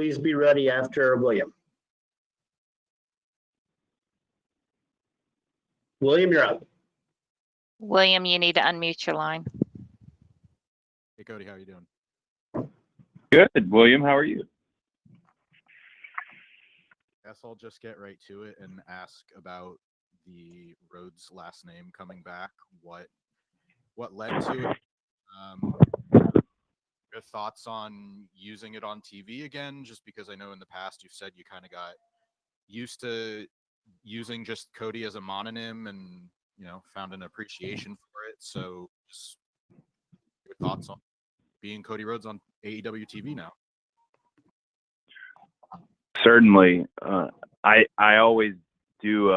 Please be ready after William. William, you're up. William, you need to unmute your line. Hey, Cody, how are you doing? Good, William. How are you? Guess I'll just get right to it and ask about the Rhodes last name coming back. What led to it? Your thoughts on using it on TV again? Just because I know in the past you've said you kind of got used to using just Cody as a mononym and, you know, found an appreciation for it. So just your thoughts on being Cody Rhodes on AEW TV now. Certainly. I always do,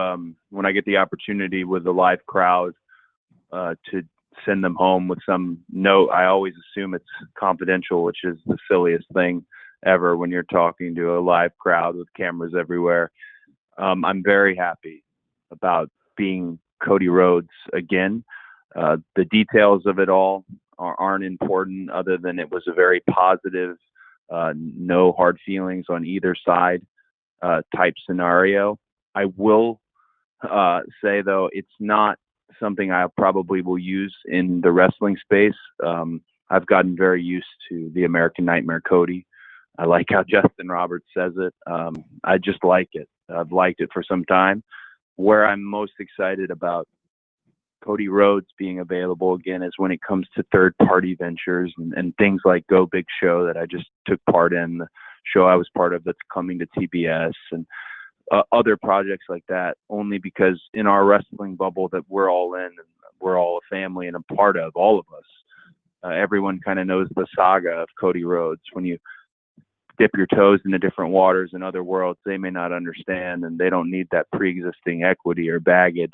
when I get the opportunity with a live crowd, to send them home with some note. I always assume it's confidential, which is the silliest thing ever when you're talking to a live crowd with cameras everywhere. I'm very happy about being Cody Rhodes again. The details of it all aren't important, other than it was a very positive, no hard feelings on either side type scenario. I will say, though, it's not something I probably will use in the wrestling space. I've gotten very used to the American Nightmare Cody. I like how Justin Roberts says it. I just like it. I've liked it for some time. Where I'm most excited about Cody Rhodes being available again is when it comes to third-party ventures and things like Go Big Show that I just took part in, the show I was part of that's coming to TBS, and other projects like that, only because in our wrestling bubble that we're all in, and we're all a family and a part of, all of us, everyone kind of knows the saga of Cody Rhodes. When you dip your toes into different waters in other worlds, they may not understand, and they don't need that pre-existing equity or baggage.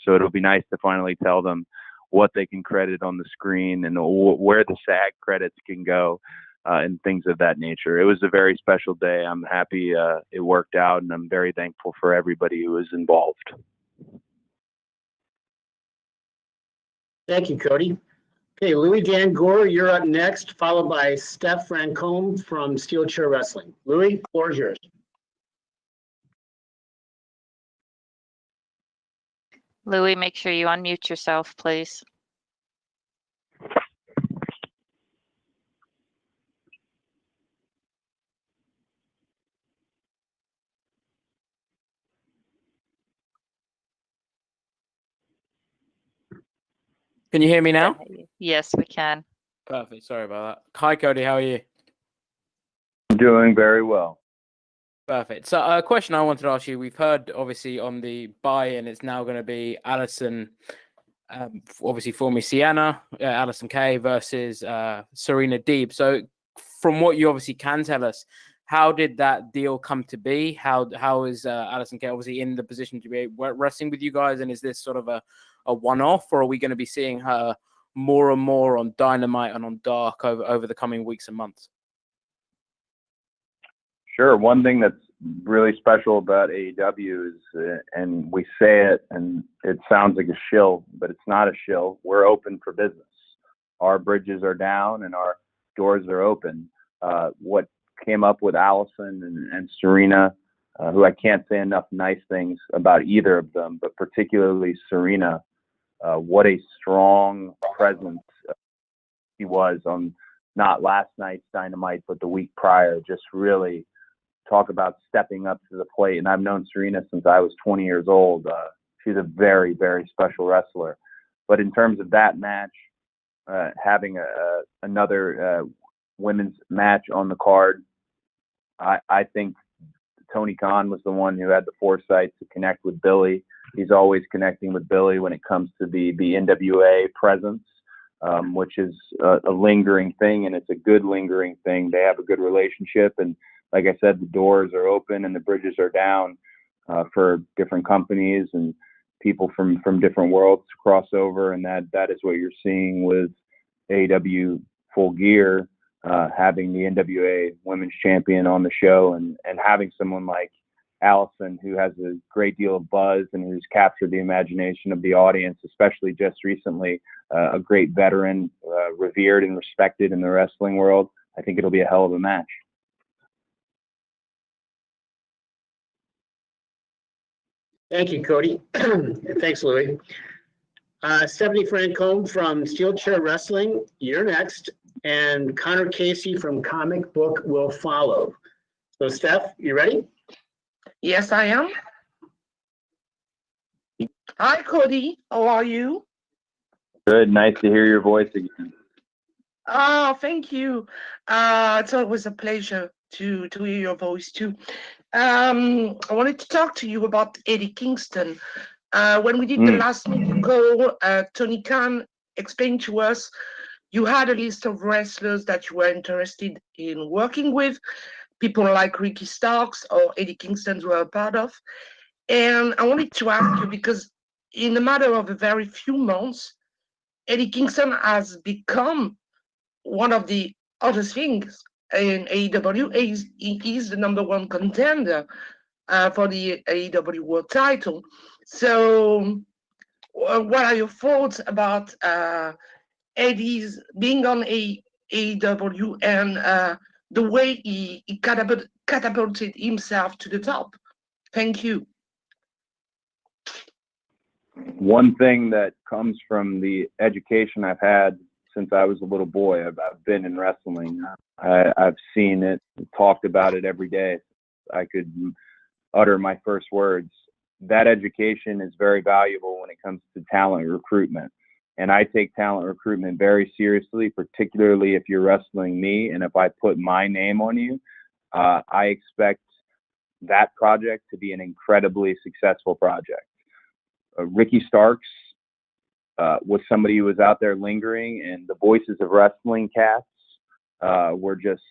So it'll be nice to finally tell them what they can credit on the screen and where the SAG credits can go, and things of that nature. It was a very special day. I'm happy it worked out, and I'm very thankful for everybody who was involved. Thank you, Cody. Okay, Louis Dan Gore, you're up next, followed by Steph Francombe from Steel Chair Wrestling. Louis, floor is yours. Louis, make sure you unmute yourself, please. Can you hear me now? Yes, we can. Perfect. Sorry about that. Hi, Cody. How are you? Doing very well. Perfect. So a question I wanted to ask you, we've heard obviously on the buy-in, it's now going to be Allison, obviously formerly Sienna, Allison Kay versus Serena Deeb. So from what you obviously can tell us, how did that deal come to be? How is Allison Kay obviously in the position to be wrestling with you guys? And is this sort of a one-off, or are we going to be seeing her more and more on Dynamite and on Dark over the coming weeks and months? Sure. One thing that's really special about AEW is, and we say it, and it sounds like a shill, but it's not a shill. We're open for business. Our bridges are down and our doors are open. What came up with Allison and Serena, who I can't say enough nice things about either of them, but particularly Serena, what a strong presence he was on not last night's Dynamite, but the week prior. Just really talk about stepping up to the plate. And I've known Serena since I was 20 years old. She's a very, very special wrestler. But in terms of that match, having another women's match on the card, I think Tony Khan was the one who had the foresight to connect with Billy. He's always connecting with Billy when it comes to the NWA presence, which is a lingering thing, and it's a good lingering thing. They have a good relationship, and like I said, the doors are open and the bridges are down for different companies and people from different worlds to cross over, and that is what you're seeing with AEW Full Gear, having the NWA Women's Champion on the show, and having someone like Allison, who has a great deal of buzz and who's captured the imagination of the audience, especially just recently, a great veteran, revered and respected in the wrestling world. I think it'll be a hell of a match. Thank you, Cody. Thanks, Louis. Stephanie Francombe from Steel Chair Wrestling, you're next. And Connor Casey from Comic Book will follow. So, Steph, you ready? Yes, I am. Hi, Cody. How are you? Good. Nice to hear your voice again. Oh, thank you. It's always a pleasure to hear your voice too. I wanted to talk to you about Eddie Kingston. When we did the last call, Tony Khan explained to us you had a list of wrestlers that you were interested in working with, people like Ricky Starks or Eddie Kingston were a part of. And I wanted to ask you, because in a matter of a very few months, Eddie Kingston has become one of the other things in AEW. He is the #1 contender for the AEW World Title. So, what are your thoughts about Eddie's being on AEW and the way he catapulted himself to the top? Thank you. One thing that comes from the education I've had since I was a little boy, I've been in wrestling. I've seen it, talked about it every day. I could utter my first words. That education is very valuable when it comes to talent recruitment. And I take talent recruitment very seriously, particularly if you're wrestling me. And if I put my name on you, I expect that project to be an incredibly successful project. Ricky Starks was somebody who was out there lingering, and the voices of wrestling cats were just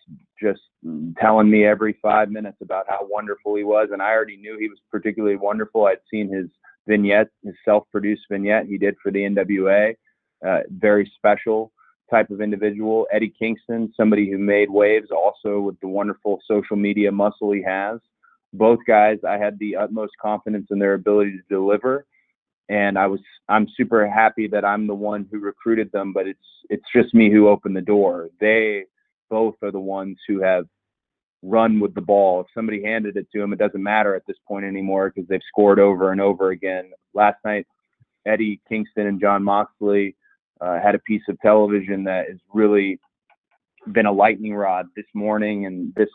telling me every 5 minutes about how wonderful he was. And I already knew he was particularly wonderful. I'd seen his vignette, his self-produced vignette he did for the NWA. Very special type of individual. Eddie Kingston, somebody who made waves also with the wonderful social media muscle he has. Both guys, I had the utmost confidence in their ability to deliver. And I'm super happy that I'm the one who recruited them, but it's just me who opened the door. They both are the ones who have run with the ball. If somebody handed it to them, it doesn't matter at this point anymore because they've scored over and over again. Last night, Eddie Kingston and Jon Moxley had a piece of television that has really been a lightning rod this morning and this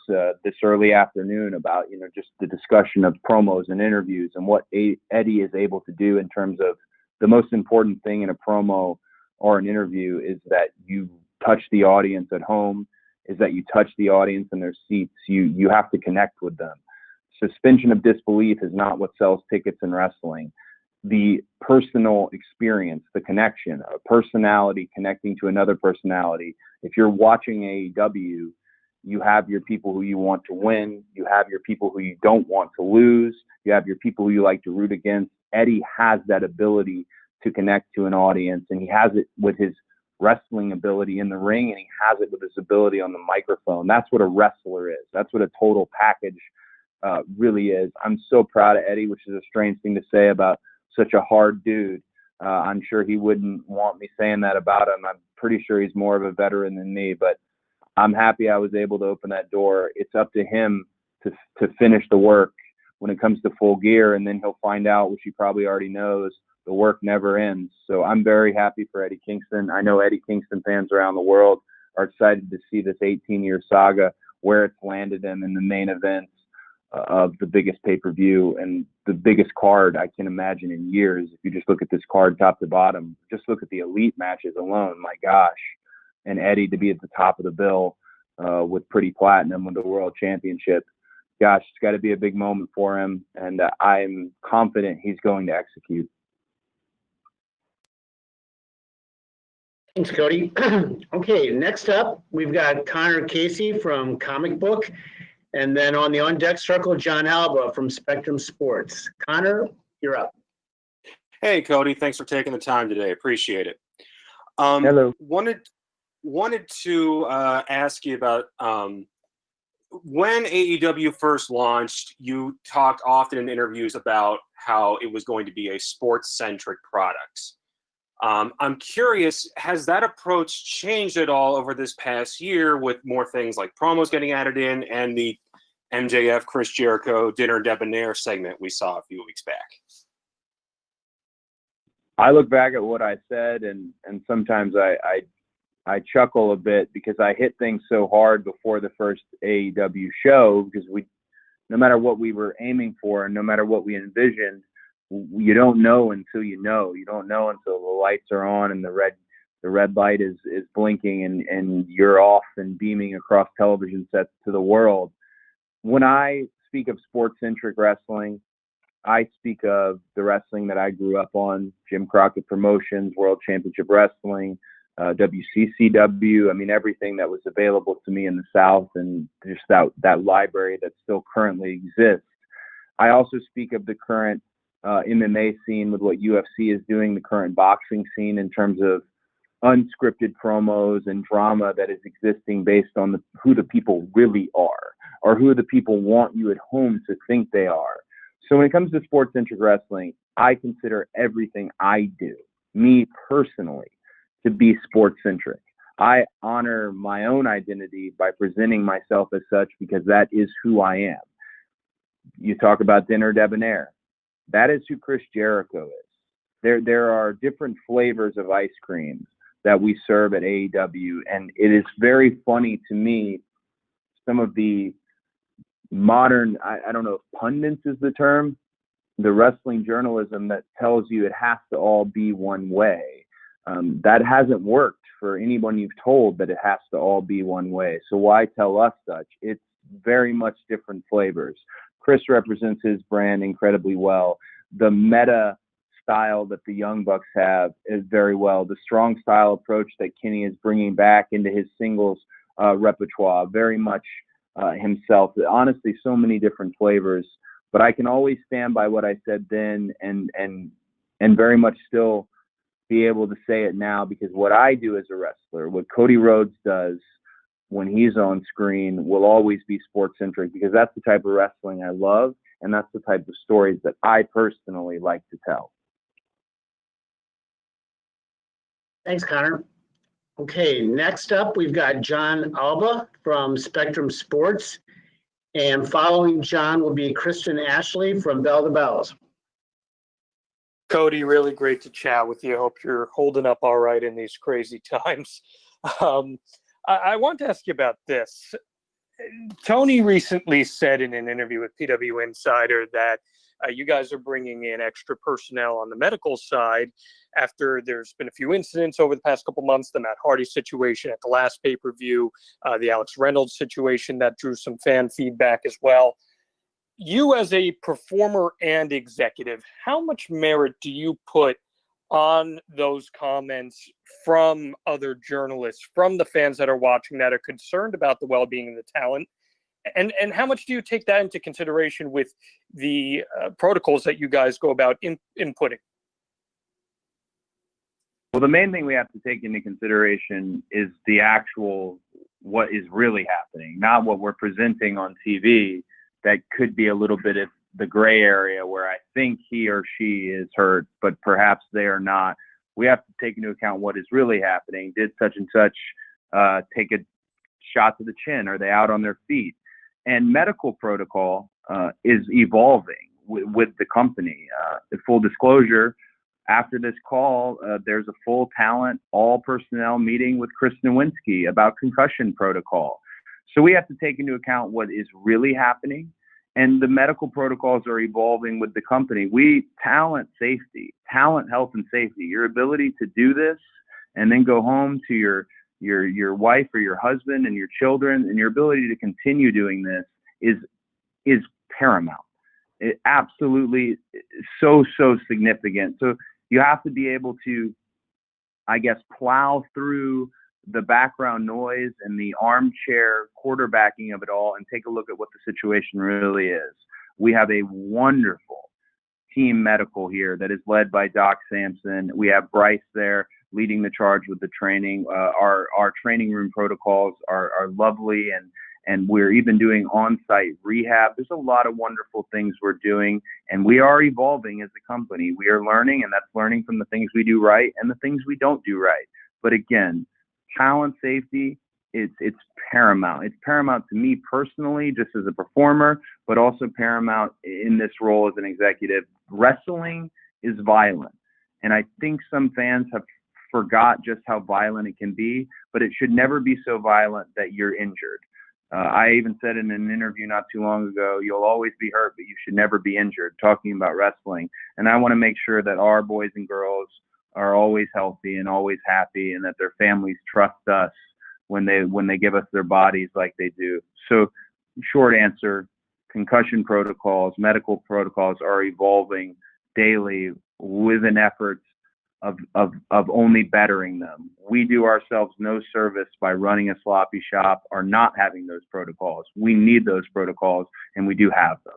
early afternoon about, just the discussion of promos and interviews and what Eddie is able to do in terms of the most important thing in a promo or an interview is that you touch the audience at home, is that you touch the audience in their seats. You have to connect with them. Suspension of disbelief is not what sells tickets in wrestling. The personal experience, the connection, a personality connecting to another personality. If you're watching AEW, you have your people who you want to win. You have your people who you don't want to lose. You have your people who you like to root against. Eddie has that ability to connect to an audience, and he has it with his wrestling ability in the ring, and he has it with his ability on the microphone. That's what a wrestler is. That's what a total package really is. I'm so proud of Eddie, which is a strange thing to say about such a hard dude. I'm sure he wouldn't want me saying that about him. I'm pretty sure he's more of a veteran than me, but I'm happy I was able to open that door. It's up to him to finish the work when it comes to Full Gear, and then he'll find out, which he probably already knows, the work never ends. So I'm very happy for Eddie Kingston. I know Eddie Kingston fans around the world are excited to see this 18-year saga, where it's landed him in the main events of the biggest pay-per-view and the biggest card I can imagine in years. If you just look at this card top to bottom, just look at the elite matches alone, my gosh. And Eddie to be at the top of the bill with Pretty Platinum with the World Championship. Gosh, it's got to be a big moment for him, and I'm confident he's going to execute. Thanks, Cody. Okay, next up, we've got Connor Casey from Comic Book. And then on the on-deck circle, John Alba from Spectrum Sports. Connor, you're up. Hey, Cody. Thanks for taking the time today. Appreciate it. Hello. Wanted to ask you about when AEW first launched, you talked often in interviews about how it was going to be a sports-centric product. I'm curious, has that approach changed at all over this past year with more things like promos getting added in and the MJF Chris Jericho Dinner Debonair segment we saw a few weeks back? I look back at what I said, and sometimes I chuckle a bit because I hit things so hard before the first AEW show, because no matter what we were aiming for and no matter what we envisioned, you don't know until you know. You don't know until the lights are on and the red light is blinking and you're off and beaming across television sets to the world. When I speak of sports-centric wrestling, I speak of the wrestling that I grew up on: Jim Crockett Promotions, World Championship Wrestling, WCCW. I mean, everything that was available to me in the South, and just that library that still currently exists. I also speak of the current MMA scene with what UFC is doing, the current boxing scene in terms of unscripted promos and drama that is existing based on who the people really are, or who the people want you at home to think they are. So when it comes to sports-centric wrestling, I consider everything I do, me personally, to be sports-centric. I honor my own identity by presenting myself as such because that is who I am. You talk about Dinner Debonair. That is who Chris Jericho is. There are different flavors of ice cream that we serve at AEW, and it is very funny to me, some of the modern, I don't know if pundits is the term, the wrestling journalism that tells you it has to all be one way. That hasn't worked for anyone you've told that it has to all be one way. So why tell us such? It's very much different flavors. Chris represents his brand incredibly well. The meta style that the Young Bucks have is very well. The strong style approach that Kenny is bringing back into his singles repertoire, very much himself. Honestly, so many different flavors. But I can always stand by what I said then and very much still be able to say it now, because what I do as a wrestler, what Cody Rhodes does when he's on screen, will always be sports-centric, because that's the type of wrestling I love, and that's the type of stories that I personally like to tell. Thanks, Connor. Okay, next up, we've got John Alba from Spectrum Sports, and following John will be Kristen Ashley from Bell to Bells. Cody, really great to chat with you. Hope you're holding up all right in these crazy times. I want to ask you about this. Tony recently said in an interview with PW Insider that you guys are bringing in extra personnel on the medical side after there's been a few incidents over the past couple months, the Matt Hardy situation at the last pay-per-view, the Alex Reynolds situation that drew some fan feedback as well. You as a performer and executive, how much merit do you put on those comments from other journalists, from the fans that are watching that are concerned about the well-being of the talent? And how much do you take that into consideration with the protocols that you guys go about inputting? Well, the main thing we have to take into consideration is the actual, what is really happening, not what we're presenting on TV. That could be a little bit of the gray area where I think he or she is hurt, but perhaps they are not. We have to take into account what is really happening. Did such and such take a shot to the chin? Are they out on their feet? And medical protocol is evolving with the company. Full disclosure, after this call, there's a full talent, all personnel meeting with Chris Nowinski about concussion protocol. So we have to take into account what is really happening, and the medical protocols are evolving with the company. Talent safety, talent health and safety, your ability to do this and then go home to your wife or your husband and your children, and your ability to continue doing this is paramount. It absolutely so significant. So you have to be able to, I guess, plow through the background noise and the armchair quarterbacking of it all and take a look at what the situation really is. We have a wonderful team medical here that is led by Doc Sampson. We have Bryce there leading the charge with the training. Our training room protocols are lovely, and we're even doing on-site rehab. There's a lot of wonderful things we're doing, and we are evolving as a company. We are learning, and that's learning from the things we do right and the things we don't do right. But again, talent safety it's paramount. It's paramount to me personally, just as a performer, but also paramount in this role as an executive. Wrestling is violent, and I think some fans have forgot just how violent it can be, but it should never be so violent that you're injured. I even said in an interview not too long ago, you'll always be hurt, but you should never be injured, talking about wrestling. And I want to make sure that our boys and girls are always healthy and always happy, and that their families trust us when they give us their bodies like they do. So short answer, concussion protocols, medical protocols are evolving daily with an effort of only bettering them. We do ourselves no service by running a sloppy shop or not having those protocols. We need those protocols, and we do have them.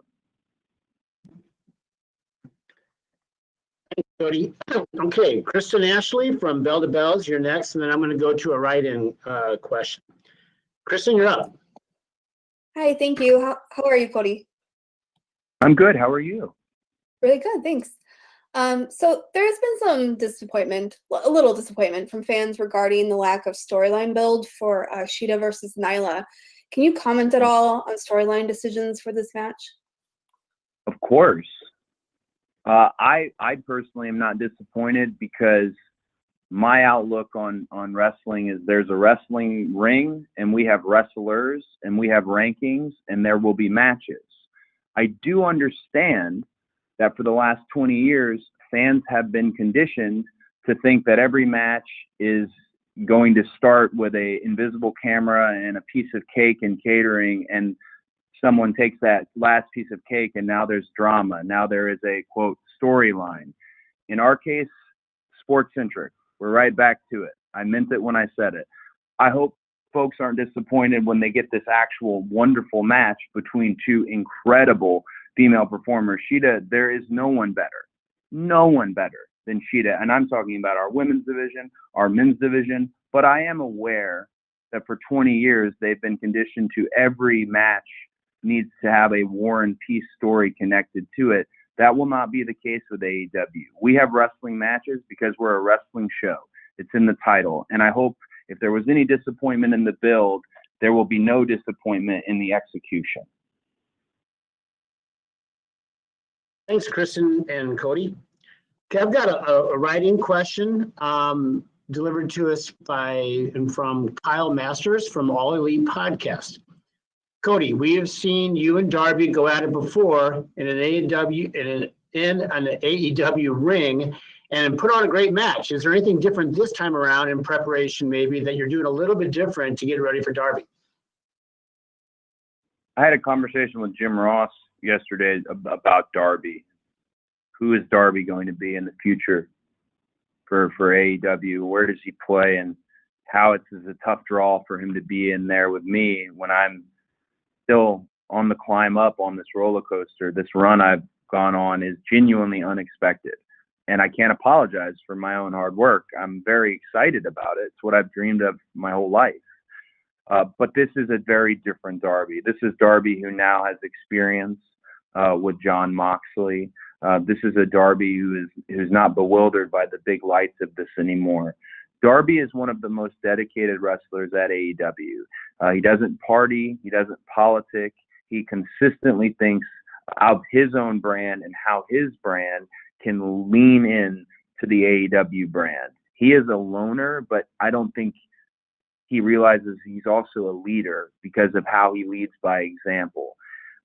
Thanks, Cody. Okay, Kristen Ashley from Bell to Bells, you're next, and then I'm going to go to a write-in question. Kristen, you're up. Hi, thank you. How are you, Cody? I'm good. How are you? Really good, thanks. So there's been some disappointment, a little disappointment from fans regarding the lack of storyline build for Shida versus Nyla. Can you comment at all on storyline decisions for this match? Of course. I personally am not disappointed, because my outlook on wrestling is there's a wrestling ring, and we have wrestlers, and we have rankings, and there will be matches. I do understand that for the last 20 years, fans have been conditioned to think that every match is going to start with a invisible camera and a piece of cake and catering, and someone takes that last piece of cake and now there's drama. Now there is a, quote, storyline. In our case, sports-centric. We're right back to it. I meant it when I said it. I hope folks aren't disappointed when they get this actual wonderful match between two incredible female performers. Shida, there is no one better than Shida. And I'm talking about our women's division, our men's division. But I am aware that for 20 years, they've been conditioned to every match needs to have a war and peace story connected to it. That will not be the case with AEW. We have wrestling matches because we're a wrestling show. It's in the title. And I hope if there was any disappointment in the build, there will be no disappointment in the execution. Thanks, Kristen and Cody. Okay, I've got a writing question delivered to us from Kyle Masters from All Elite Podcast. Cody, we have seen you and Darby go at it before in an AEW ring and put on a great match. Is there anything different this time around in preparation, maybe, that you're doing a little bit different to get ready for Darby? I had a conversation with Jim Ross yesterday about Darby. Who is Darby going to be in the future for AEW? Where does he play, and how it's a tough draw for him to be in there with me when I'm still on the climb up on this roller coaster. This run I've gone on is genuinely unexpected, and I can't apologize for my own hard work. I'm very excited about it. It's what I've dreamed of my whole life. But this is a very different Darby. This is Darby who now has experience with Jon Moxley. This is a Darby who's not bewildered by the big lights of this anymore. Darby is one of the most dedicated wrestlers at AEW. He doesn't party. He doesn't politic. He consistently thinks of his own brand and how his brand can lean in to the AEW brand. He is a loner, but I don't think he realizes he's also a leader because of how he leads by example.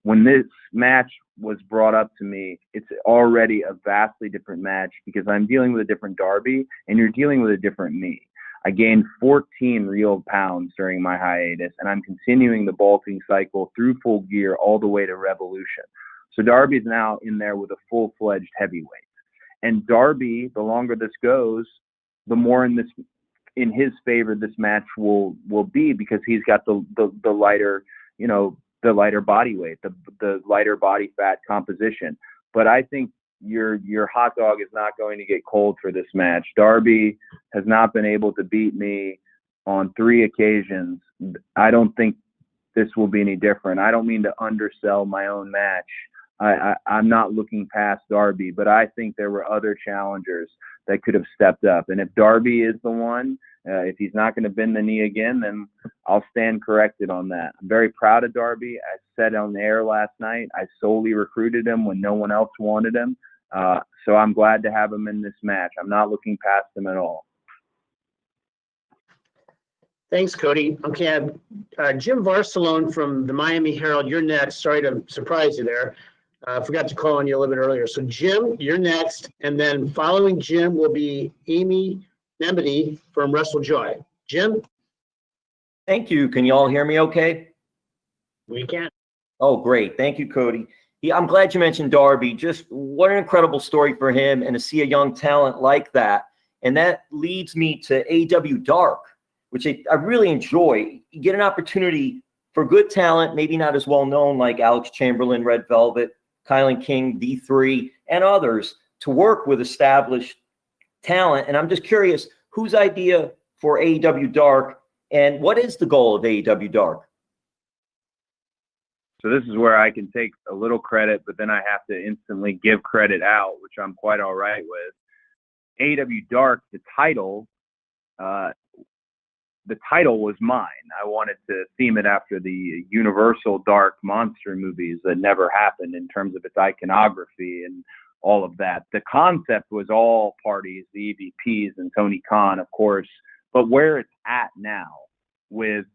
When this match was brought up to me, it's already a vastly different match because I'm dealing with a different Darby and you're dealing with a different me. I gained 14 real pounds during my hiatus, and I'm continuing the bulking cycle through Full Gear all the way to Revolution. So Darby's now in there with a full-fledged heavyweight. And Darby, the longer this goes, the more in his favor this match will be, because he's got the lighter, the lighter body weight, the lighter body fat composition. But I think your hot dog is not going to get cold for this match. Darby has not been able to beat me on 3 occasions. I don't think this will be any different. I don't mean to undersell my own match. I'm not looking past Darby, but I think there were other challengers that could have stepped up. And if Darby is the one, if he's not going to bend the knee again, then I'll stand corrected on that. I'm very proud of Darby. I said on the air last night, I solely recruited him when no one else wanted him. So I'm glad to have him in this match. I'm not looking past him at all. Thanks, Cody. Okay, I have Jim Varsalone from the Miami Herald. You're next. Sorry to surprise you there. I forgot to call on you a little bit earlier. So, Jim, you're next. And then following Jim will be Amy Nemedy from WrestleJoy. Jim? Thank you. Can you all hear me okay? We can. Oh, great. Thank you, Cody. Yeah, I'm glad you mentioned Darby. Just what an incredible story for him, and to see a young talent like that. And that leads me to AEW Dark, which I really enjoy. You get an opportunity for good talent, maybe not as well known like Alex Chamberlain, Red Velvet, Kylan King, D3, and others, to work with established talent. And I'm just curious, whose idea for AEW Dark, and what is the goal of AEW Dark? So this is where I can take a little credit, but then I have to instantly give credit out, which I'm quite all right with. AEW Dark, the title was mine. I wanted to theme it after the Universal Dark monster movies that never happened in terms of its iconography and all of that. The concept was all parties, the EVPs and Tony Khan, of course, but where it's at now with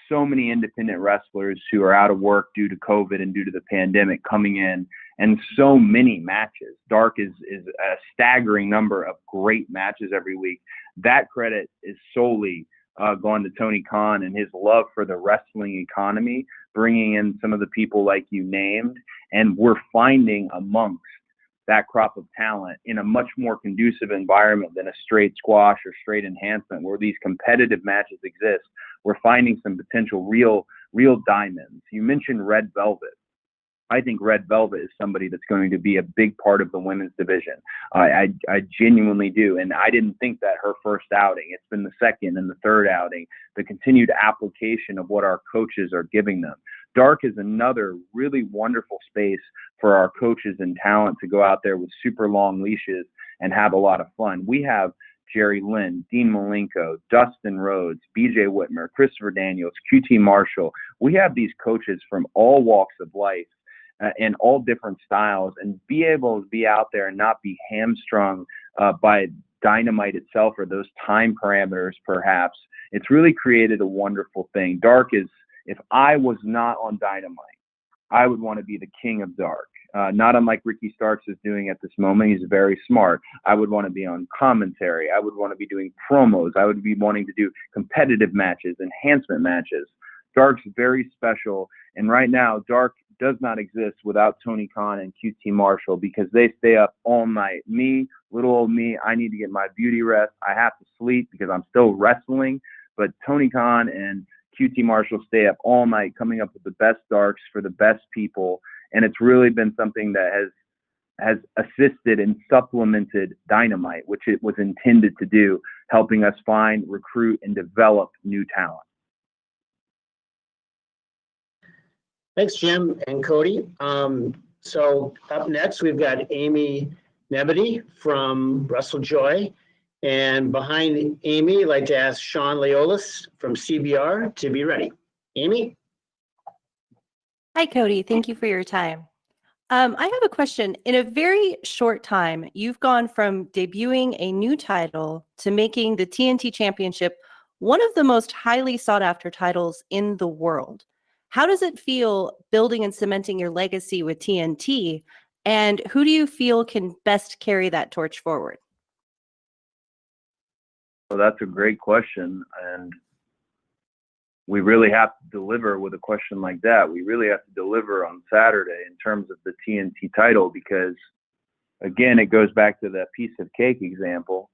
so many independent wrestlers who are out of work due to COVID and due to the pandemic coming in, and so many matches. Dark is a staggering number of great matches every week. That credit is solely gone to Tony Khan and his love for the wrestling economy, bringing in some of the people like you named, and we're finding amongst that crop of talent in a much more conducive environment than a straight squash or straight enhancement where these competitive matches exist. We're finding some potential real diamonds. You mentioned Red Velvet. I think Red Velvet is somebody that's going to be a big part of the women's division. I genuinely do. And I didn't think that her first outing. It's been the second and the third outing, the continued application of what our coaches are giving them. Dark is another really wonderful space for our coaches and talent to go out there with super long leashes and have a lot of fun. We have Jerry Lynn, Dean Malenko, Dustin Rhodes, BJ Whitmer, Christopher Daniels, QT Marshall. We have these coaches from all walks of life and all different styles, and be able to be out there and not be hamstrung by Dynamite itself or those time parameters perhaps. It's really created a wonderful thing. Dark is, if I was not on Dynamite, I would want to be the king of Dark. Not unlike Ricky Starks is doing at this moment. He's very smart. I would want to be on commentary. I would want to be doing promos. I would be wanting to do competitive matches, enhancement matches. Dark's very special. And right now, Dark does not exist without Tony Khan and QT Marshall because they stay up all night. Me, little old me, I need to get my beauty rest. I have to sleep because I'm still wrestling. But Tony Khan and QT Marshall stay up all night coming up with the best darks for the best people. And it's really been something that has assisted and supplemented Dynamite, which it was intended to do, helping us find, recruit, and develop new talent. Thanks, Jim and Cody. So up next, we've got Amy Nemedy from WrestleJoy. And behind Amy, I'd like to ask Sean Leolis from CBR to be ready. Amy? Hi, Cody. Thank you for your time. I have a question. In a very short time, you've gone from debuting a new title to making the TNT Championship one of the most highly sought after titles in the world. How does it feel building and cementing your legacy with TNT? And who do you feel can best carry that torch forward? Well, that's a great question. And we really have to deliver with a question like that. We really have to deliver on Saturday in terms of the TNT title because, again, it goes back to that piece of cake example.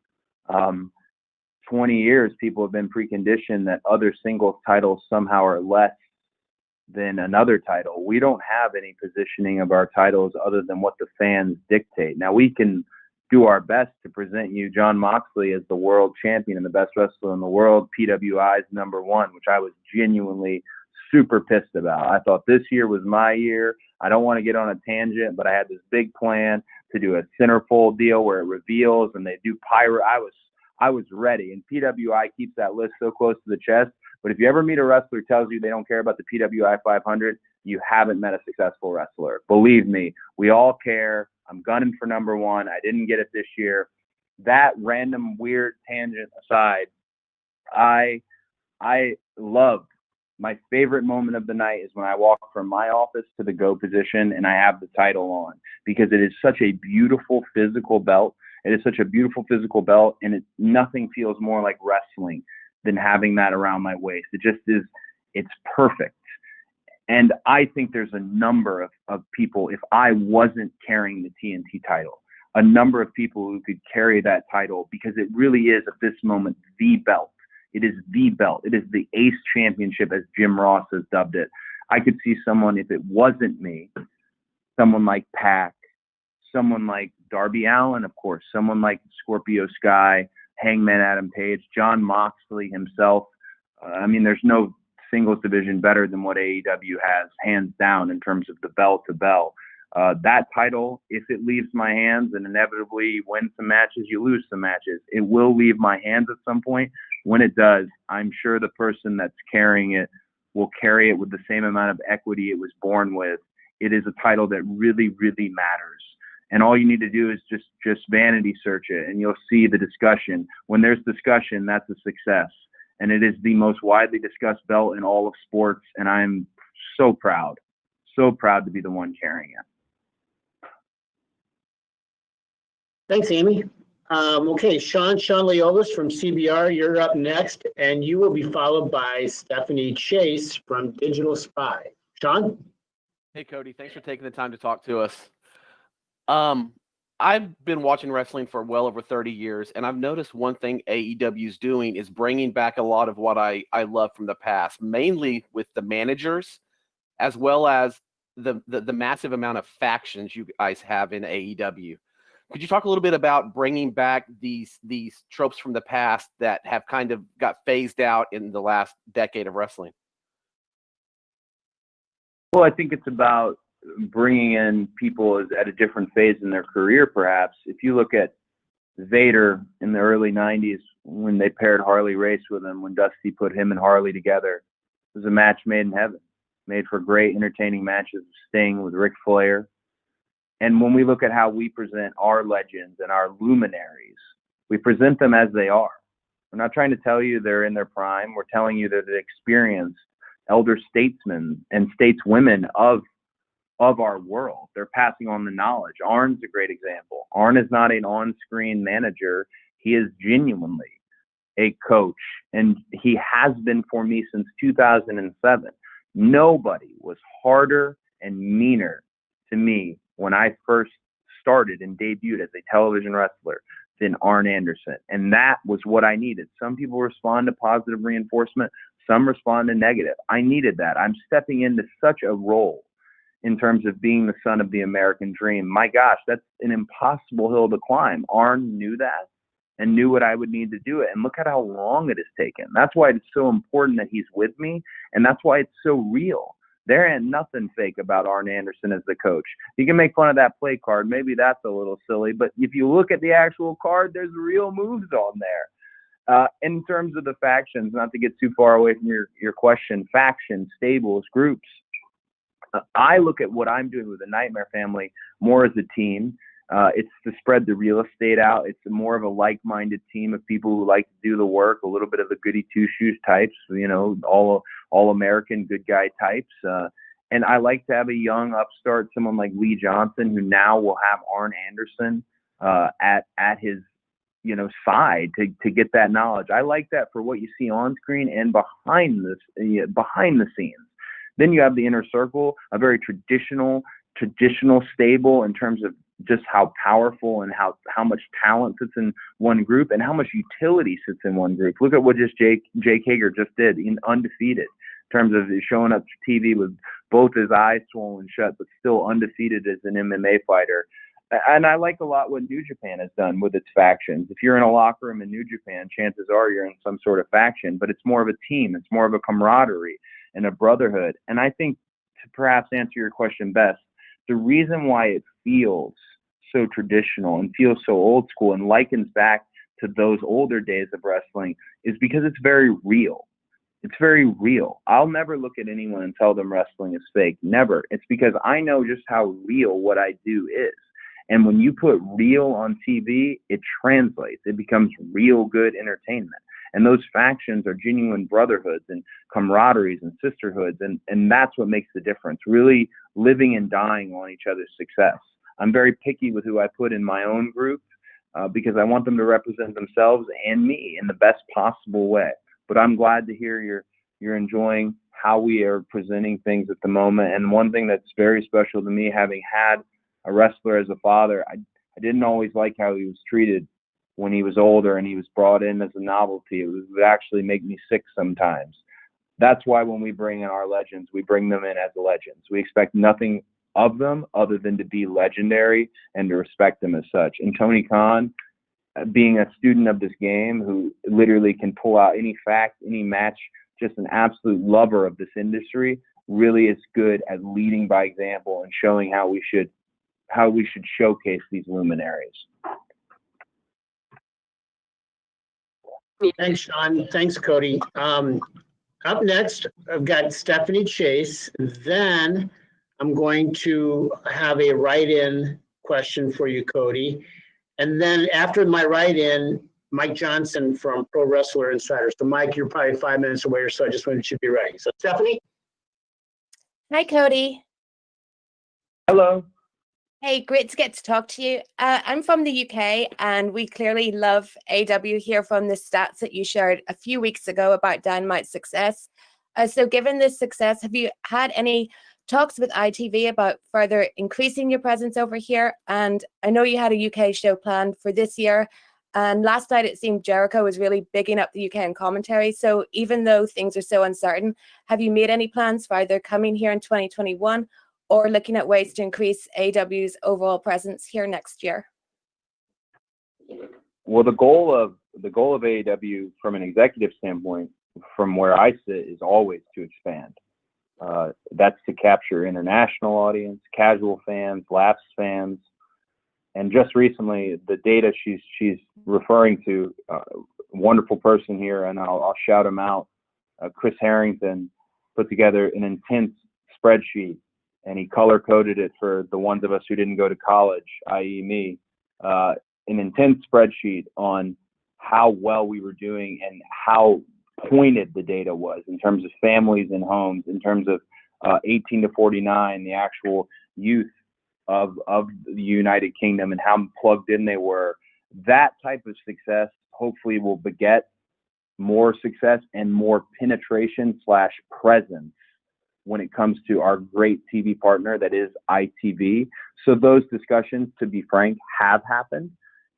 20 years, people have been preconditioned that other singles titles somehow are less than another title. We don't have any positioning of our titles other than what the fans dictate. Now, we can do our best to present you Jon Moxley as the world champion and the best wrestler in the world, PWI's #1, which I was genuinely super pissed about. I thought this year was my year. I don't want to get on a tangent, but I had this big plan to do a centerfold deal where it reveals and they do pyro. I was ready, and PWI keeps that list so close to the chest. But if you ever meet a wrestler who tells you they don't care about the PWI 500, you haven't met a successful wrestler. Believe me, we all care. I'm gunning for number one. I didn't get it this year. That random weird tangent aside, I love my favorite moment of the night is when I walk from my office to the go position and I have the title on, because it is such a beautiful physical belt. It is such a beautiful physical belt, and nothing feels more like wrestling than having that around my waist. It just is, it's perfect. And I think there's a number of people, if I wasn't carrying the TNT title, a number of people who could carry that title, because it really is at this moment the belt. It is the belt. It is the Ace Championship, as Jim Ross has dubbed it. I could see someone, if it wasn't me, someone like Pac, someone like Darby Allin, of course, someone like Scorpio Sky, Hangman Adam Page, Jon Moxley himself. I mean, there's no singles division better than what AEW has, hands down, in terms of the bell to bell. That title, if it leaves my hands, and inevitably you win some matches, you lose some matches, it will leave my hands at some point. When it does, I'm sure the person that's carrying it will carry it with the same amount of equity it was born with. It is a title that really, really matters. And all you need to do is just vanity search it, and you'll see the discussion. When there's discussion, that's a success. And it is the most widely discussed belt in all of sports, and I'm so proud to be the one carrying it. Thanks, Amy. Okay, Sean Leolis from CBR, you're up next, and you will be followed by Stephanie Chase from Digital Spy. Sean? Hey, Cody, thanks for taking the time to talk to us. I've been watching wrestling for well over 30 years, and I've noticed one thing AEW is doing is bringing back a lot of what I love from the past, mainly with the managers, as well as the massive amount of factions you guys have in AEW. Could you talk a little bit about bringing back these tropes from the past that have kind of got phased out in the last decade of wrestling? Well, I think it's about bringing in people at a different phase in their career, perhaps. If you look at Vader in the early 90s, when they paired Harley Race with him, when Dusty put him and Harley together, it was a match made in heaven, made for great, entertaining matches with Sting, with Ric Flair. And when we look at how we present our legends and our luminaries, we present them as they are. We're not trying to tell you they're in their prime. We're telling you they're the experienced elder statesmen and stateswomen of our world. They're passing on the knowledge. Arn's a great example. Arn is not an on-screen manager. He is genuinely a coach, and he has been for me since 2007. Nobody was harder and meaner to me when I first started and debuted as a television wrestler than Arn Anderson. And that was what I needed. Some people respond to positive reinforcement. Some respond to negative. I needed that. I'm stepping into such a role in terms of being the son of the American dream. My gosh, that's an impossible hill to climb. Arn knew that and knew what I would need to do it. And look at how long it has taken. That's why it's so important that he's with me. And that's why it's so real. There ain't nothing fake about Arn Anderson as the coach. You can make fun of that play card. Maybe that's a little silly. But if you look at the actual card, there's real moves on there. In terms of the factions, not to get too far away from your question, factions, stables, groups, I look at what I'm doing with the Nightmare Family more as a team. It's to spread the real estate out. It's more of a like-minded team of people who like to do the work, a little bit of the goody two-shoes types, all American good guy types. And I like to have a young upstart, someone like Lee Johnson, who now will have Arn Anderson at his side to get that knowledge. I like that for what you see on screen and behind the scenes. Then you have the inner circle, a very traditional stable in terms of just how powerful and how much talent sits in one group and how much utility sits in one group. Look at what Jake Hager just did, undefeated, in terms of showing up to TV with both his eyes swollen shut, but still undefeated as an MMA fighter. And I like a lot what New Japan has done with its factions. If you're in a locker room in New Japan, chances are you're in some sort of faction, but it's more of a team. It's more of a camaraderie and a brotherhood. And I think, to perhaps answer your question best, the reason why it feels so traditional and feels so old school and likens back to those older days of wrestling is because it's very real. It's very real. I'll never look at anyone and tell them wrestling is fake. Never. It's because I know just how real what I do is. And when you put real on TV, it translates. It becomes real good entertainment. And those factions are genuine brotherhoods and camaraderies and sisterhoods. And that's what makes the difference, really living and dying on each other's success. I'm very picky with who I put in my own group because I want them to represent themselves and me in the best possible way. But I'm glad to hear you're enjoying how we are presenting things at the moment. And one thing that's very special to me, having had a wrestler as a father, I didn't always like how he was treated when he was older and he was brought in as a novelty. It would actually make me sick sometimes. That's why when we bring in our legends, we bring them in as legends. We expect nothing of them other than to be legendary and to respect them as such. And Tony Khan, being a student of this game who literally can pull out any fact, any match, just an absolute lover of this industry, really is good at leading by example and showing how we should showcase these luminaries. Thanks, Sean. Thanks, Cody. Up next, I've got Stephanie Chase. Then I'm going to have a write-in question for you, Cody. And then after my write-in, Mike Johnson from Pro Wrestler Insider. So, Mike, you're probably 5 minutes away or so. I just wanted you to be ready. So, Stephanie? Hi, Cody. Hello. Hey, great to get to talk to you. I'm from the UK, and we clearly love AW here from the stats that you shared a few weeks ago about Dynamite's success. So given this success, have you had any talks with ITV about further increasing your presence over here? And I know you had a UK show planned for this year. And last night, it seemed Jericho was really bigging up the UK in commentary. So even though things are so uncertain, have you made any plans for either coming here in 2021 or looking at ways to increase AW's overall presence here next year? Well, the goal of AEW from an executive standpoint, from where I sit, is always to expand. That's to capture international audience, casual fans, lapsed fans, and just recently, the data she's referring to, wonderful person here, and I'll shout him out. Chris Harrington put together an intense spreadsheet, and he color-coded it for the ones of us who didn't go to college, i.e. me, an intense spreadsheet on how well we were doing and how pointed the data was in terms of families and homes, in terms of 18 to 49, the actual youth of the United Kingdom and how plugged in they were. That type of success hopefully will beget more success and more penetration / presence when it comes to our great TV partner that is ITV. So those discussions, to be frank, have happened.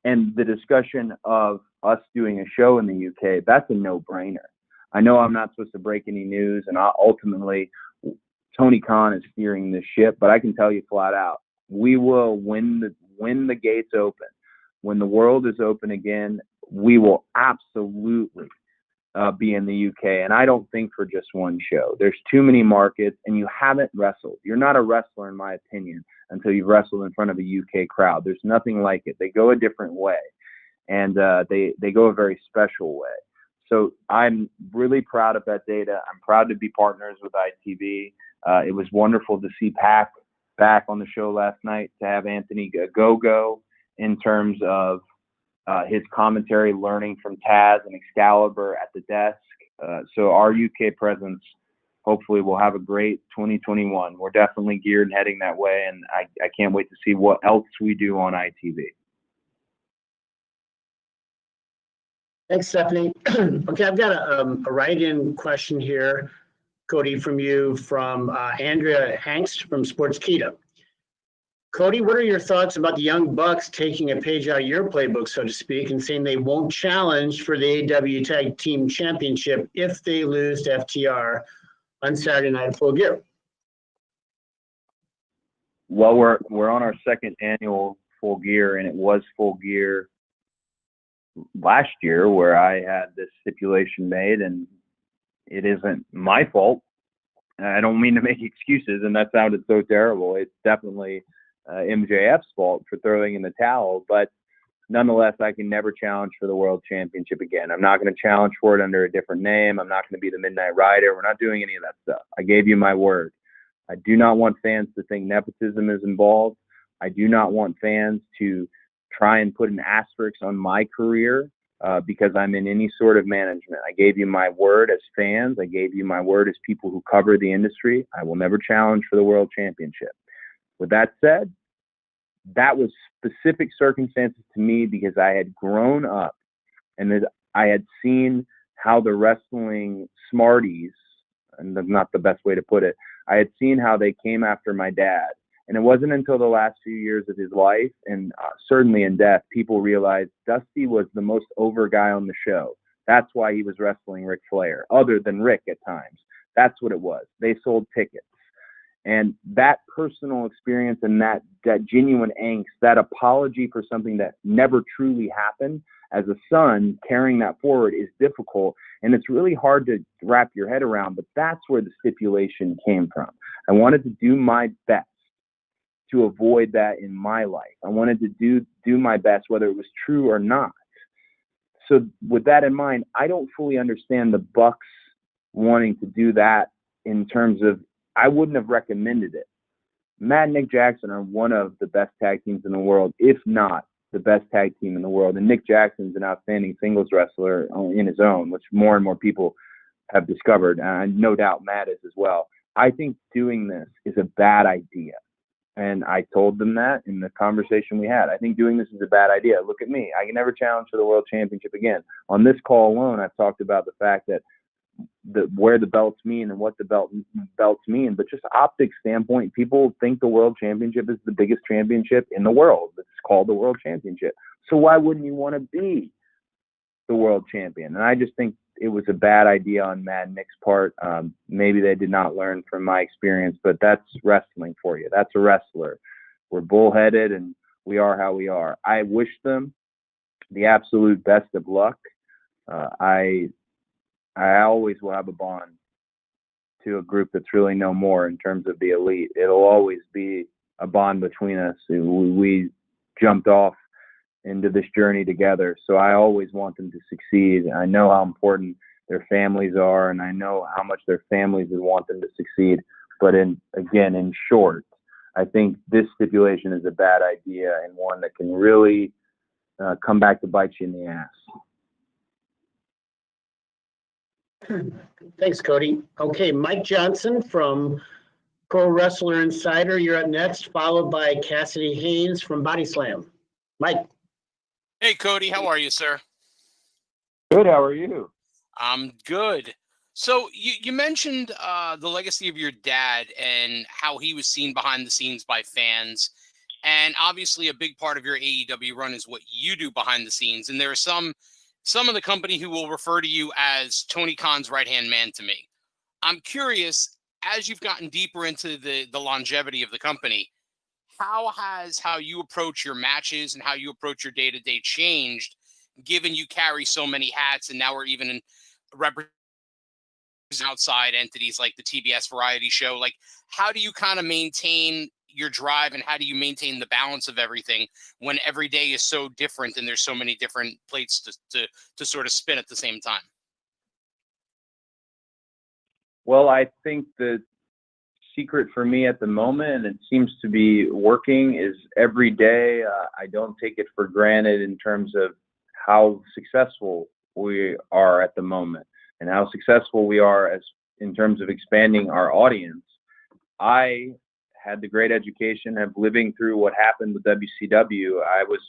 And the discussion of us doing a show in the UK, that's a no-brainer. I know I'm not supposed to break any news, and ultimately Tony Khan is steering this ship, but I can tell you flat out, we will, when the gates open, when the world is open again, we will absolutely be in the UK. And I don't think for just one show. There's too many markets, and you haven't wrestled. You're not a wrestler, in my opinion, until you've wrestled in front of a UK crowd. There's nothing like it. They go a different way, and they go a very special way. So I'm really proud of that data. I'm proud to be partners with ITV. It was wonderful to see Pac back on the show last night, to have Anthony Go in terms of his commentary, learning from Taz and Excalibur at the desk. So our UK presence, hopefully we'll have a great 2021. We're definitely geared and heading that way, and I can't wait to see what else we do on ITV. Thanks, Stephanie. Okay, I've got a write-in question here, Cody, from Andrea Hangst from Sportskeeda. Cody, what are your thoughts about the Young Bucks taking a page out of your playbook, so to speak, and saying they won't challenge for the AW Tag Team Championship if they lose to FTR on Saturday night at Full Gear? Well, we're on our second annual Full Gear, and it was Full Gear last year where I had this stipulation made, and it isn't my fault. I don't mean to make excuses, and that sounded so terrible. It's definitely MJF's fault for throwing in the towel, but nonetheless, I can never challenge for the world championship again. I'm not going to challenge for it under a different name. I'm not going to be the Midnight Rider. We're not doing any of that stuff. I gave you my word. I do not want fans to think nepotism is involved. I do not want fans to try and put an asterisk on my career because I'm in any sort of management. I gave you my word as fans. I gave you my word as people who cover the industry. I will never challenge for the world championship. With that said, that was specific circumstances to me because I had grown up and that I had seen how the wrestling smarties, and that's not the best way to put it, I had seen how they came after my dad. And it wasn't until the last few years of his life, and certainly in death, people realized Dusty was the most over guy on the show. That's why he was wrestling Ric Flair, other than Rick at times. That's what it was. They sold tickets. And that personal experience and that genuine angst, that apology for something that never truly happened, as a son, carrying that forward is difficult. And it's really hard to wrap your head around, but that's where the stipulation came from. I wanted to do my best to avoid that in my life. I wanted to do my best, whether it was true or not. So with that in mind, I don't fully understand the Bucks wanting to do that in terms of, I wouldn't have recommended it. Matt and Nick Jackson are one of the best tag teams in the world, if not the best tag team in the world. And Nick Jackson's an outstanding singles wrestler in his own, which more and more people have discovered. And no doubt Matt is as well. I think doing this is a bad idea. And I told them that in the conversation we had. I think doing this is a bad idea. Look at me. I can never challenge for the world championship again. On this call alone, I've talked about the fact that where the belts mean and what the belts mean, but just optics standpoint, people think the world championship is the biggest championship in the world. It's called the world championship. So why wouldn't you want to be the world champion? And I just think it was a bad idea on Matt and Nick's part. Maybe they did not learn from my experience, but that's wrestling for you. That's a wrestler. We're bullheaded and we are how we are. I wish them the absolute best of luck. I always will have a bond to a group that's really no more in terms of the elite. It'll always be a bond between us. We jumped off into this journey together. So I always want them to succeed. I know how important their families are, and I know how much their families would want them to succeed. But in short, I think this stipulation is a bad idea and one that can really come back to bite you in the ass. Thanks, Cody. Okay, Mike Johnson from Pro Wrestler Insider, you're up next, followed by Cassidy Haynes from Body Slam. Mike. Hey, Cody, how are you, sir? Good, how are you? I'm good. So you mentioned the legacy of your dad and how he was seen behind the scenes by fans. And obviously a big part of your AEW run is what you do behind the scenes. And there are some of the company who will refer to you as Tony Khan's right-hand man to me. I'm curious, as you've gotten deeper into the longevity of the company, how has how you approach your matches and how you approach your day-to-day changed, given you carry so many hats and now we're even in representing outside entities like the TBS variety show? Like, how do you kind of maintain your drive and how do you maintain the balance of everything when every day is so different and there's so many different plates to sort of spin at the same time? Well, I think the secret for me at the moment, and it seems to be working, is every day I don't take it for granted in terms of how successful we are at the moment and how successful we are as in terms of expanding our audience. I had the great education of living through what happened with WCW. I was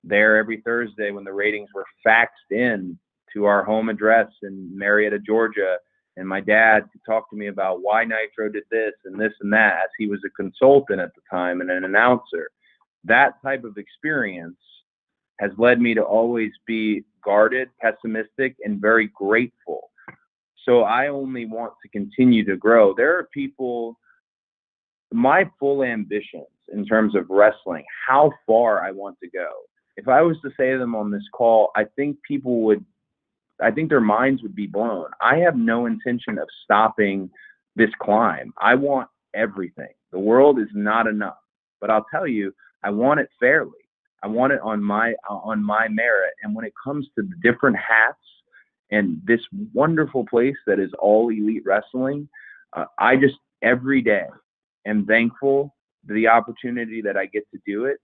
there every Thursday when the ratings were faxed in to our home address in Marietta, Georgia. And my dad could talk to me about why Nitro did this and that, as he was a consultant at the time and an announcer. That type of experience has led me to always be guarded, pessimistic, and very grateful. So I only want to continue to grow. There are people, my full ambitions in terms of wrestling, how far I want to go. If I was to say them on this call, I think their minds would be blown. I have no intention of stopping this climb. I want everything. The world is not enough. But I'll tell you, I want it fairly. I want it on my merit. And when it comes to the different hats and this wonderful place that is All Elite Wrestling, I just every day am thankful for the opportunity that I get to do it.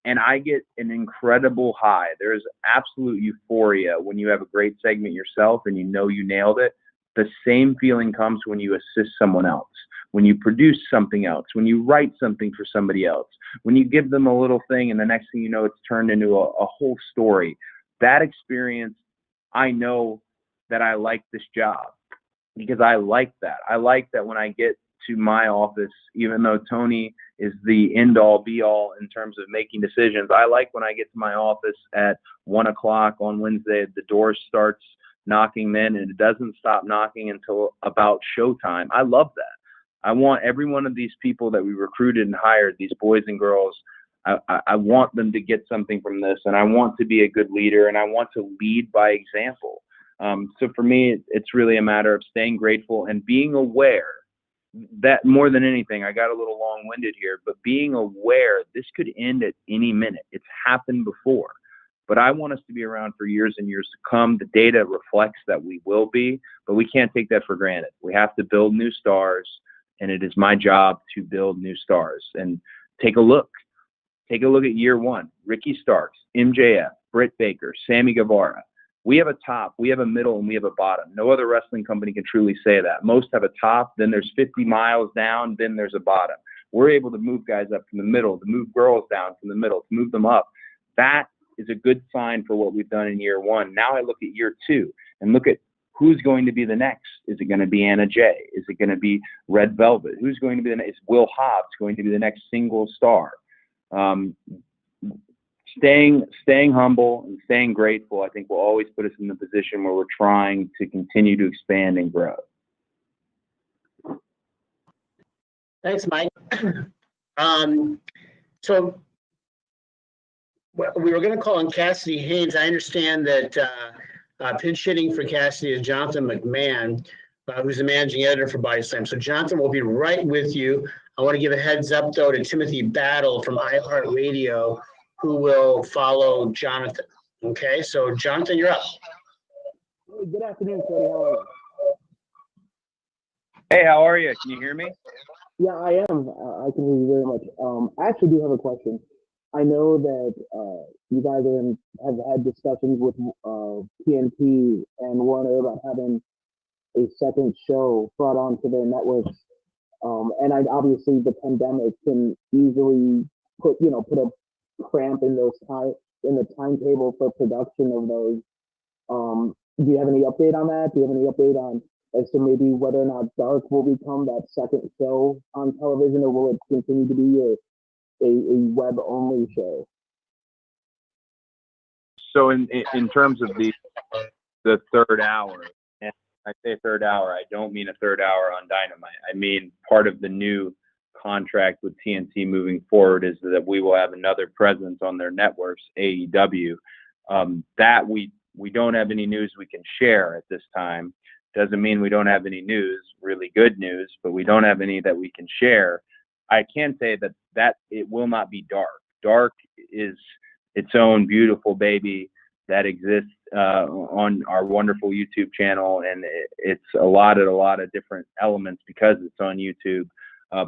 And I get an incredible high. There's absolute euphoria when you have a great segment yourself and you know you nailed it. The same feeling comes when you assist someone else, when you produce something else, when you write something for somebody else, when you give them a little thing and the next thing you know, it's turned into a whole story. That experience, I know that I like this job because I like that. I like that when I get to my office, even though Tony is the end all be all in terms of making decisions, I like when I get to my office at 1 o'clock on Wednesday, the door starts knocking then and it doesn't stop knocking until about showtime. I love that. I want every one of these people that we recruited and hired, these boys and girls, I want them to get something from this, and I want to be a good leader, and I want to lead by example. So for me, it's really a matter of staying grateful and being aware that more than anything, I got a little long-winded here, but being aware this could end at any minute. It's happened before, but I want us to be around for years and years to come. The data reflects that we will be, but we can't take that for granted. We have to build new stars, and it is my job to build new stars. And take a look at year one. Ricky Starks, MJF, Britt Baker, Sammy Guevara. We have a top, we have a middle, and we have a bottom. No other wrestling company can truly say that. Most have a top, then there's 50 miles down, then there's a bottom. We're able to move guys up from the middle, to move girls down from the middle, to move them up. That is a good sign for what we've done in year one. Now I look at year two and look at who's going to be the next. Is it going to be Anna Jay? Is it going to be Red Velvet? Who's going to be the next? Is Will Hobbs going to be the next single star? Staying humble and staying grateful, I think, will always put us in the position where we're trying to continue to expand and grow. Thanks, Mike. So we were going to call on Cassidy Haynes. I understand that pinch hitting for Cassidy is Jonathan McMahon, who's the managing editor for Body Slam. So Jonathan will be right with you. I want to give a heads up, though, to Timothy Battle from iHeartRadio, who will follow Jonathan. Okay, so Jonathan, you're up. Good afternoon, Cody. How are you? Hey, how are you? Can you hear me? Yeah, I am. I can hear you very much. I actually do have a question. I know that you guys have had discussions with TNT and Warner about having a second show brought onto their networks. And obviously the pandemic can easily put a cramp in the timetable for production of those. Do you have any update on that? Do you have any update on as to maybe whether or not Dark will become that second show on television, or will it continue to be a web only show? So in terms of the third hour, and I say third hour, I don't mean a third hour on Dynamite. I mean part of the new contract with TNT moving forward is that we will have another presence on their networks, AEW. That we don't have any news we can share at this time. Doesn't mean we don't have any news, really good news, but we don't have any that we can share. I can say that it will not be Dark. Dark is its own beautiful baby that exists on our wonderful YouTube channel, and it's a lot of different elements because it's on YouTube.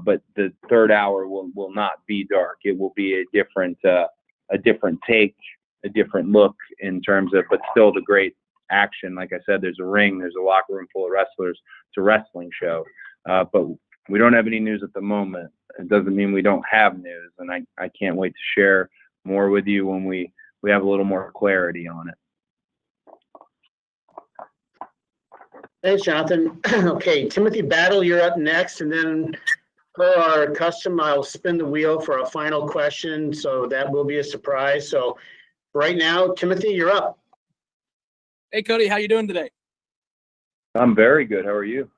But the third hour will not be Dark. It will be a different take, a different look in terms of, but still the great action. Like I said, there's a ring, there's a locker room full of wrestlers. It's a wrestling show. But we don't have any news at the moment. It doesn't mean we don't have news, and I can't wait to share more with you when we have a little more clarity on it. Thanks, Jonathan. Okay, Timothy Battle, you're up next, and then per our custom, I'll spin the wheel for a final question, so that will be a surprise. So right now, Timothy, you're up. Hey, Cody, how you doing today? I'm very good. How are you?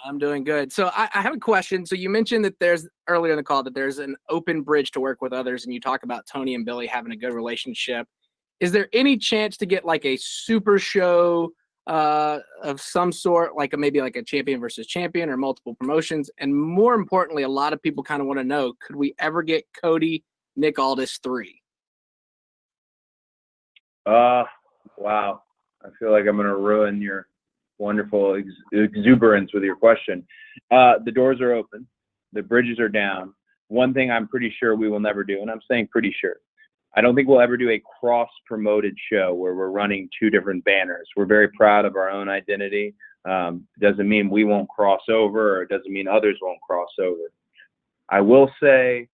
I'm doing good. So I have a question. So you mentioned that there's earlier in the call that there's an open bridge to work with others, and you talk about Tony and Billy having a good relationship. Is there any chance to get like a super show of some sort, like maybe like a champion versus champion or multiple promotions? And more importantly, a lot of people kind of want to know, could we ever get Cody Nick Aldis 3? Wow. I feel like I'm going to ruin your wonderful exuberance with your question. The doors are open. The bridges are down. One thing I'm pretty sure we will never do, and I'm saying pretty sure, I don't think we'll ever do a cross-promoted show where we're running two different banners. We're very proud of our own identity. Doesn't mean we won't cross over, or it doesn't mean others won't cross over. I will say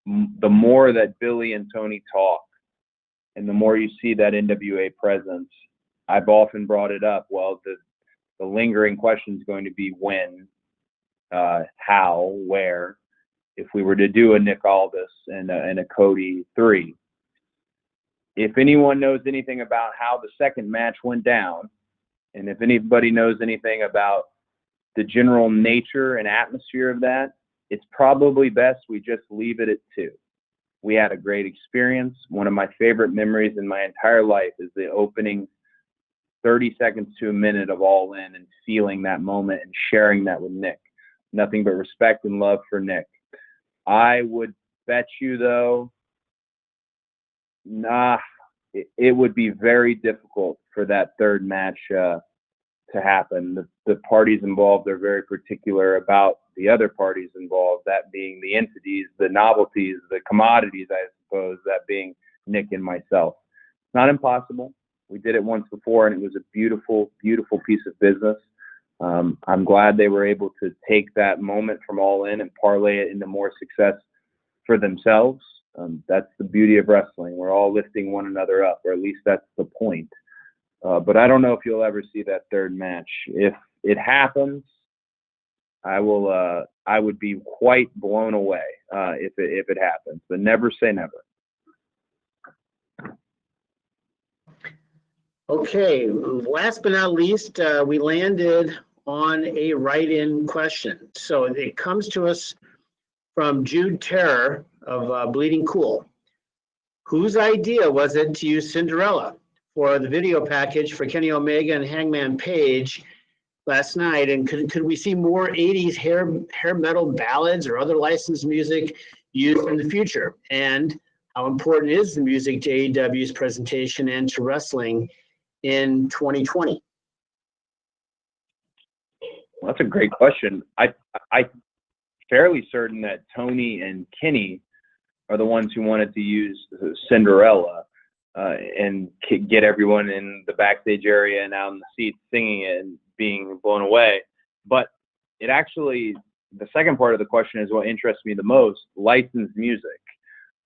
the more that Billy and Tony talk, and the more you see that NWA presence, I've often brought it up. Well, the lingering question is going to be when, how, where. If we were to do a Nick Aldis and a Cody 3, if anyone knows anything about how the second match went down, and if anybody knows anything about the general nature and atmosphere of that, it's probably best we just leave it at 2. We had a great experience. One of my favorite memories in my entire life is the opening 30 seconds to a minute of All In and feeling that moment and sharing that with Nick. Nothing but respect and love for Nick. I would bet you, though, it would be very difficult for that third match to happen. The parties involved are very particular about the other parties involved, that being the entities, the novelties, the commodities, I suppose, that being Nick and myself. It's not impossible. We did it once before, and it was a beautiful, beautiful piece of business. I'm glad they were able to take that moment from All In and parlay it into more success for themselves. That's the beauty of wrestling. We're all lifting one another up, or at least that's the point. But I don't know if you'll ever see that third match. If it happens, I would be quite blown away if it happens. But never say never. Okay, last but not least, we landed on a write-in question. So it comes to us from Jude Terror of Bleeding Cool. Whose idea was it to use Cinderella for the video package for Kenny Omega and Hangman Page last night? And could we see more 80s hair metal ballads or other licensed music used in the future? And how important is the music to AEW's presentation and to wrestling in 2020? Well, that's a great question. I'm fairly certain that Tony and Kenny are the ones who wanted to use Cinderella and get everyone in the backstage area and out in the seats singing it and being blown away. But it actually, the second part of the question is what interests me the most, licensed music.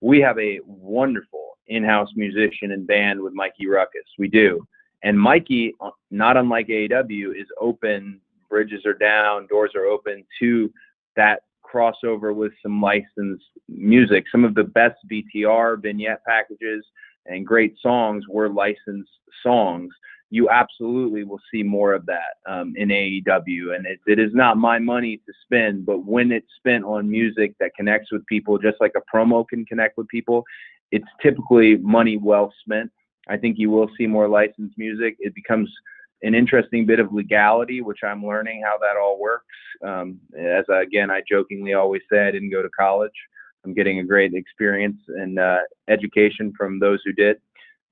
We have a wonderful in-house musician and band with Mikey Ruckus. We do. And Mikey, not unlike AEW, is open, bridges are down, doors are open to that crossover with some licensed music. Some of the best VTR vignette packages and great songs were licensed songs. You absolutely will see more of that in AEW. And it is not my money to spend, but when it's spent on music that connects with people, just like a promo can connect with people, it's typically money well spent. I think you will see more licensed music. It becomes an interesting bit of legality, which I'm learning how that all works. Again, I jokingly always say I didn't go to college. I'm getting a great experience and education from those who did.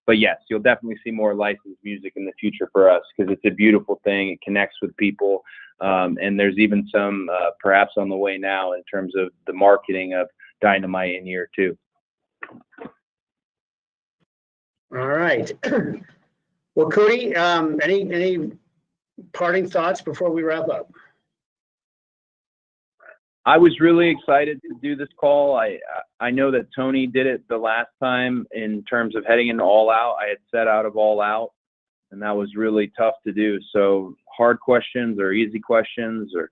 But yes, you'll definitely see more licensed music in the future for us because it's a beautiful thing. It connects with people. And there's even some perhaps on the way now in terms of the marketing of Dynamite in year 2. All right. Well, Cody, any parting thoughts before we wrap up? I was really excited to do this call. I know that Tony did it the last time in terms of heading into All Out. I had set out of All Out, and that was really tough to do. So hard questions or easy questions or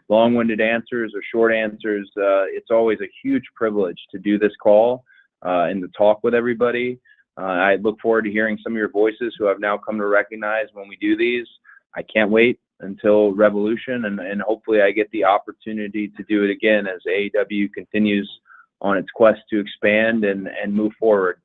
long-winded answers or short answers, it's always a huge privilege to do this call and to talk with everybody. I look forward to hearing some of your voices who I've now come to recognize when we do these. I can't wait until Revolution, and hopefully I get the opportunity to do it again as AEW continues on its quest to expand and move forward.